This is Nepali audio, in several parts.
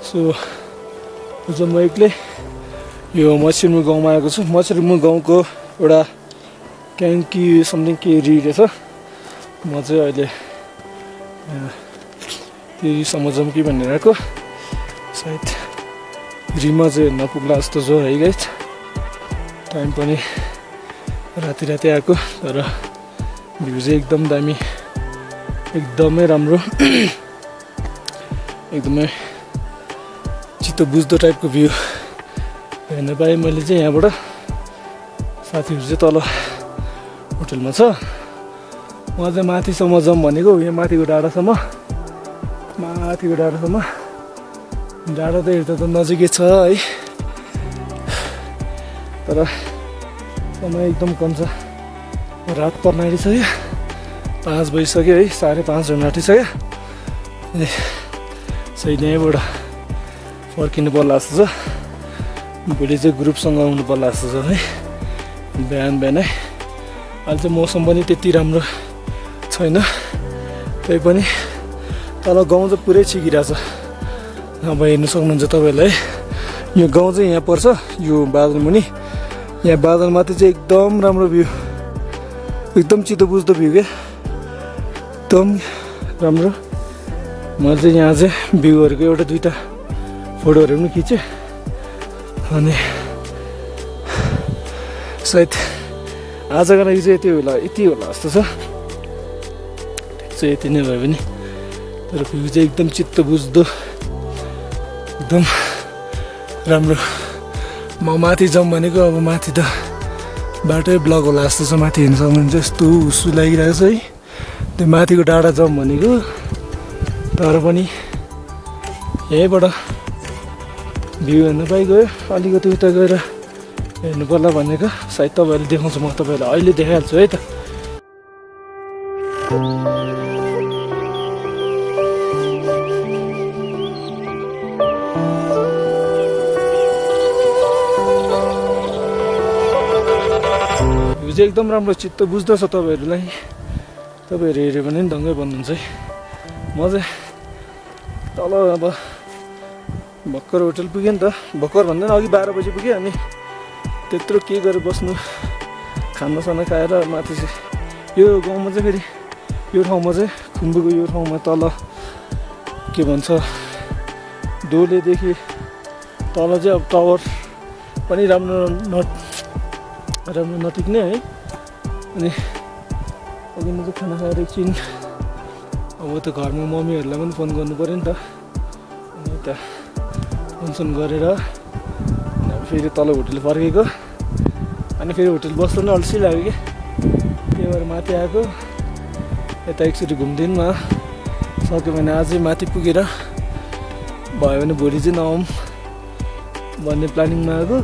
सो आज म एक्लै यो मछिरमुर गाउँमा आएको छु। मछिरमुर गाउँको एउटा क्याङ्की समथिङ के रिरहेछ। म चाहिँ अहिले त्यही समाजम कि भनेर आएको। सायद रिमा चाहिँ हेर्न पुग्ला जस्तो छ है गाइस। टाइम पनि राति आएको तर भ्यू चाहिँ एकदम दामी, एकदमै राम्रो, एकदमै चित्त बुझ्दो टाइपको भ्यू हेर्न पाएँ मैले चाहिँ यहाँबाट। साथीहरू चाहिँ तल होटलमा छ, म चाहिँ माथिसम्म जाउँ भनेको। यहाँ माथिको डाँडासम्म, माथिको डाँडासम्म। डाँडा त हेर्दा त नजिकै छ है, तर समय एकदम कम छ। रात पर्न आँटिसक्यो, 5 बजिसक्यो है, 5:30 हुन आँटिसक्यो। सही यहीँबाट फर्किनु पर्ला जस्तो छ। भोलि चाहिँ ग्रुपसँग आउनु पर्ला जस्तो छ है, बिहानै। अहिले चाहिँ मौसम पनि त्यति राम्रो छैन, त्यही पनि तल गाउँ चाहिँ पुरै छिकिरहेछ। अब हेर्नु सक्नुहुन्छ तपाईँहरूलाई, यो गाउँ चाहिँ यहाँ पर्छ, यो बादलमुनि। यहाँ बादलमाथि चाहिँ एकदम राम्रो भ्यू, एकदम चित्तो बुझ्दो भ्यू क्या, एकदम राम्रो। मैले चाहिँ यहाँ चाहिँ भ्यूहरूको एउटा दुईवटा फोटोहरू पनि खिचेँ। अनि सायद आजको लागि चाहिँ यति होला जस्तो छ। ठिक छ, यति नै भयो भने। तर भ्यू चाहिँ एकदम चित्त बुझ्दो, एकदम राम्रो। म माथि जाउँ भनेको, अब माथि त बाटै ब्लक होला जस्तो छ। माथि हेर्नु सक्नुहुन्छ, यस्तो हुस्सु लागिरहेको छ है। त्यो माथिको डाँडा जाउँ भनेको, तर पनि यहीँबाट भ्यू हेर्नु पाइगयो। अलिकति उता गएर हेर्नु पर्ला भनेको। सायद तपाईँहरूले देखाउँछु, म तपाईँहरूलाई अहिले देखाइहाल्छु है त। भ्यू चाहिँ एकदम राम्रो, चित्त बुझ्दछ तपाईँहरूलाई। तपाईँहरू हेऱ्यो भने नि ढङ्गै भन्नुहुन्छ है। म चाहिँ तल अब भर्खर होटल पुगेँ नि त, भर्खर भन्दैन अघि 12 बजी पुगेँ। अनि त्यत्रो के गरेर बस्नु, खानासाना खाएर माथि चाहिँ यो गाउँमा चाहिँ फेरि यो ठाउँमा चाहिँ खुम्बुको यो ठाउँमा तल के भन्छ, डोलेदेखि तल चाहिँ अब टावर पनि राम्रो नटिक्ने है। अनि अघि म चाहिँ खाना खाएर एकछिन अब त घरमा मम्मीहरूलाई पनि फोन गर्नु पऱ्यो नि त। अनि यता फोनसोन गरेर फेरि तल होटल फर्केको। अनि फेरि होटल बस्नु पनि अल्छी लाग्यो कि, त्यही भएर माथि आएको। यता एकचोटि घुमिदिउँ न, सक्यो भने आजै माथि पुगेर, भयो भने भोलि चाहिँ नआउँ भन्ने प्लानिङमा आएको।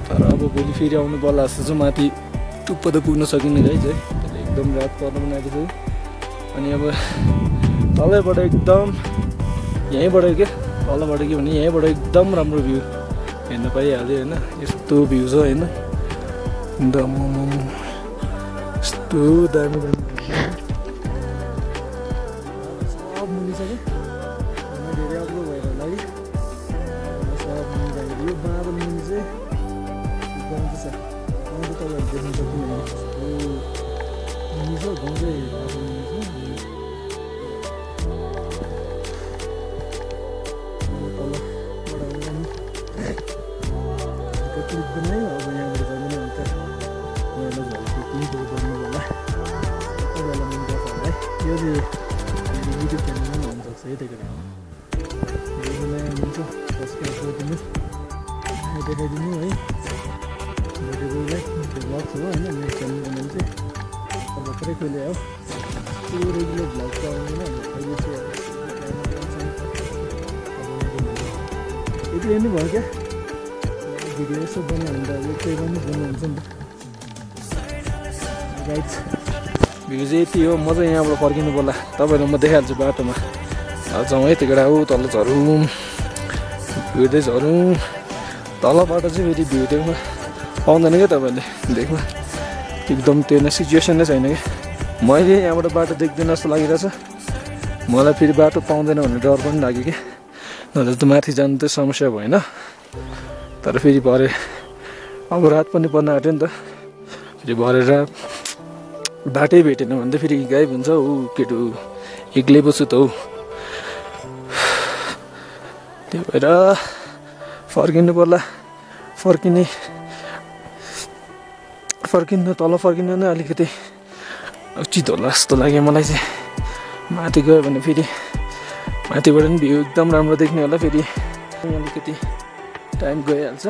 तर अब भोलि फेरि आउनु पर्ला जस्तो चाहिँ। माथि टुप्पो त पुग्न सकिन्न गाइस है, एकदम रात पर्न पनि आएको छ। अनि अब तलैबाट एकदम, यहीँबाट के तलबाट के भने यहीँबाट एकदम राम्रो भ्यू हेर्न पाइहाल्यो होइन। यस्तो भ्यू छ होइन, यस्तो दामी दामी सब मुनिसक्यो। धेरै अग्लो भएर होला कि सब मुनि जाँदाखेरि यो बादल मुनि चाहिँ गाउँ चाहिँ छ। गाउँ चाहिँ तपाईँहरू देख्नु सक्नुहुन्छ, मुनि छ गाउँ चाहिँ आफ्नो मुनि छ। क्लिप बनायो, अब यहाँबाट जाँदैन अन्त यहाँलाई झल्को क्लिपहरू गर्नु होला। तपाईँहरूलाई मन पर्छ होला है। यो चाहिँ युट्युब च्यानलमा पनि हुनसक्छ है, त्यही कारण नयाँ हुन्छ सब्सक्राइब गरिदिनु, देखाइदिनु है। भेटेकोलाई भ्लग हो होइन, मेरो च्यानलको नाम चाहिँ भर्खरै खोले हो। त्यो रेगुलर भ्लग त आउँदैन, अहिले चाहिँ यति हेर्नु भयो क्या। भिडियो यसो बनायो भने त अब त्यही पनि बनाउनुहुन्छ नि त गाइस। भ्यू चाहिँ यति हो। म चाहिँ यहाँबाट फर्किनु पर्ला, तपाईँहरूलाई म देखाइहाल्छु बाटोमा। जाउँ है त्यो केटा, तल झरौँ, हिँड्दै झरौँ। तलबाट चाहिँ फेरि भ्यू देख्न पाउँदैन क्या तपाईँहरूले, देख्न एकदम त्यो नै सिचुएसन नै छैन क्या। मैले यहाँबाट बाटो देख्दैन जस्तो लागिरहेछ मलाई। फेरि बाटो पाउँदैन भन्ने डर पनि लाग्यो क्या। नत्र त माथि जानु त समस्या भएन। तर फेरि भरे अब रात पनि पर्न आँट्यो नि त, फेरि भरेर बाटै भेटेन भने त फेरि गायब हुन्छ ऊ केटो, एक्लै पो छु त हौ। त्यही भएर फर्किनु पर्ला। फर्किनु तल फर्किनु नै अलिकति उचित होला जस्तो लाग्यो मलाई चाहिँ। माथि गयो भने फेरि माथिबाट पनि भ्यू एकदम राम्रो देख्ने होला। फेरि अलिकति टाइम गइहाल्छ,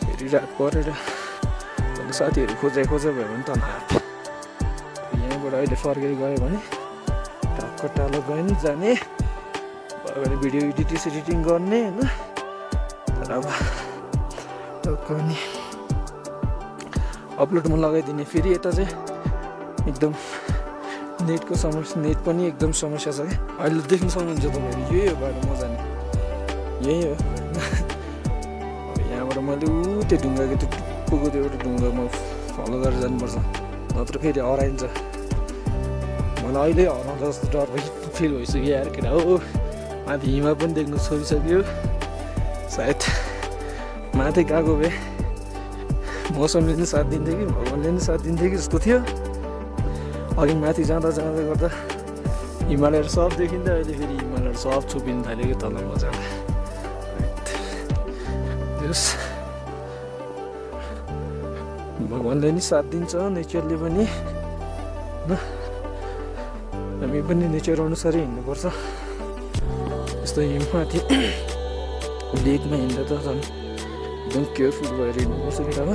फेरि रात परेर साथीहरू खोजा भयो भने तल यहाँबाट अहिले फर्केर गयो भने टक्क टालो गयो नि जाने भयो भने भिडियो एडिटिङ गर्ने होइन। तर अब टक्क अनि अपलोडमा लगाइदिने। फेरि यता चाहिँ एकदम नेटको समस्या, नेट पनि एकदम समस्या छ क्या। अहिले देख्न सक्नुहुन्छ तपाईँहरू, यही हो बाटो म जाने, यही हो। यहाँबाट मैले त्यो ढुङ्गाको त्यो टुप्पोको त्यो एउटा ढुङ्गामा फलो गरेर जानुपर्छ, नत्र फेरि हराइन्छ। मलाई अहिले हराउँदा जस्तो डर फिल भइसक्यो यार केटा हो। माथि हिमा पनि देख्नु छोडिसक्यो, सायद माथि गएको भए मौसमले नि साथ दिन्थ्यो कि भगवान्ले नि साथ दिन्थ्यो कि जस्तो थियो। अघि माथि जाँदा गर्दा हिमालयहरू सब देखिन्थ्यो, अहिले फेरि हिमालयहरू सब छुपिन थाल्यो कि तलमा जाँदा। त्यस भगवान्ले नि साथ दिन्छ, नेचरले पनि होइन। हामी पनि नेचर अनुसारै हिँड्नुपर्छ। यस्तो हिममाथि लेकमा हिँड्दा त झन् एकदम केयरफुल भएर हिँड्नुपर्छ केटा हो।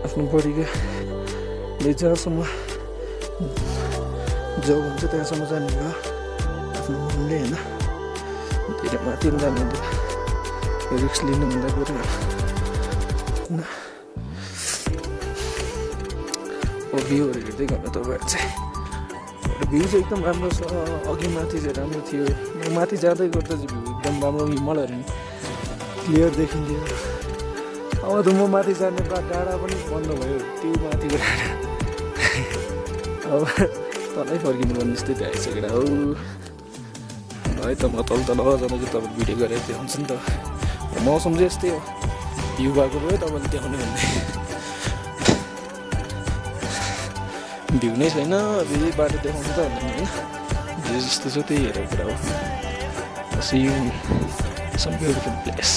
आफ्नो बडीले जहाँसम्म जब हुन्छ त्यहाँसम्म जाने भयो आफ्नो मनले होइन। धेरै माथि पनि जानु हुँदैन, रिस्क लिनुभन्दा बरु होइन। भ्यूहरू हेर्दै गर्नु तपाईँहरू चाहिँ, भ्यू चाहिँ एकदम राम्रो छ। अघि माथि चाहिँ राम्रो थियो, माथि जाँदै गर्दा चाहिँ भ्यू एकदम राम्रो, हिमालयहरू क्लियर देखिन्थ्यो। अब त म माथि जाने डाँडा पनि बन्द भयो, त्यो माथिको डाँडा अब तलै फर्किनु पर्ने जस्तै त्यो आइसकेर हौ है। त म तल जाँदा चाहिँ तपाईँले भिडियो गरेर देखाउँछ नि त। मौसम चाहिँ यस्तै हो, भ्यू भएको भयो तपाईँले देखाउने भन्ने भ्यू नै छैन, फेरि बाटो देखाउँछ त भन्ने होइन। भ्यू जस्तो छ त्यही हेरेर कुरा हो। See you in some beautiful place.